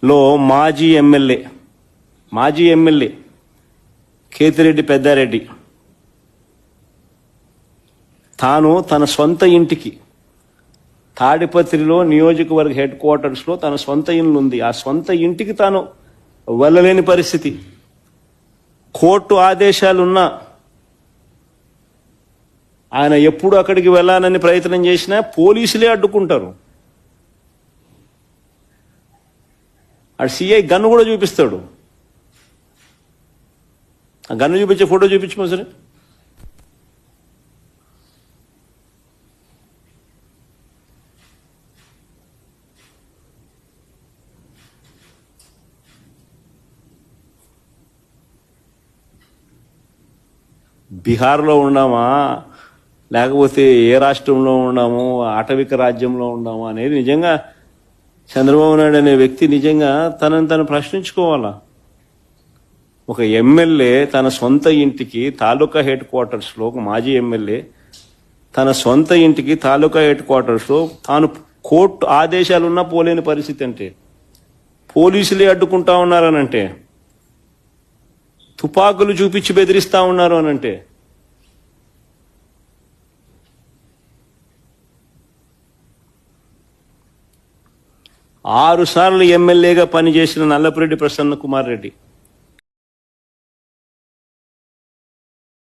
లో మాజీ ఎమ్మెల్యే కేతిరెడ్డి పెద్దారెడ్డి తాను తన సొంత ఇంటికి తాడిపత్రిలో నియోజకవర్గ హెడ్ క్వార్టర్స్లో తన సొంత ఇల్లు ఉంది. ఆ సొంత ఇంటికి తాను వెళ్ళలేని పరిస్థితి. కోర్టు ఆదేశాలున్నా ఆయన ఎప్పుడు అక్కడికి వెళ్ళాలని ప్రయత్నం చేసినా పోలీసులే అడ్డుకుంటారు. ఆ సిఐ గన్ను కూడా చూపిస్తాడు. ఆ గన్ను చూపించే ఫోటో చూపించమో సరే. బీహార్లో ఉన్నామా లేకపోతే ఏ రాష్ట్రంలో ఉన్నాము, ఆటవిక రాజ్యంలో ఉన్నాము అనేది నిజంగా చంద్రబాబు నాయుడు అనే వ్యక్తి నిజంగా తనను తను ప్రశ్నించుకోవాలా. ఒక ఎమ్మెల్యే తన సొంత ఇంటికి తాలూకా హెడ్ క్వార్టర్స్లో, ఒక మాజీ ఎమ్మెల్యే తన సొంత ఇంటికి తాలూకా హెడ్ క్వార్టర్స్లో తాను కోర్టు ఆదేశాలున్నా పోలేని పరిస్థితి అంటే, పోలీసులే అడ్డుకుంటా ఉన్నారనంటే, తుపాకులు చూపించి బెదిరిస్తా ఉన్నారు అనంటే, ఆరు సార్లు ఎమ్మెల్యేగా పనిచేసిన నల్లపురెడ్డి ప్రసన్న కుమార్ రెడ్డి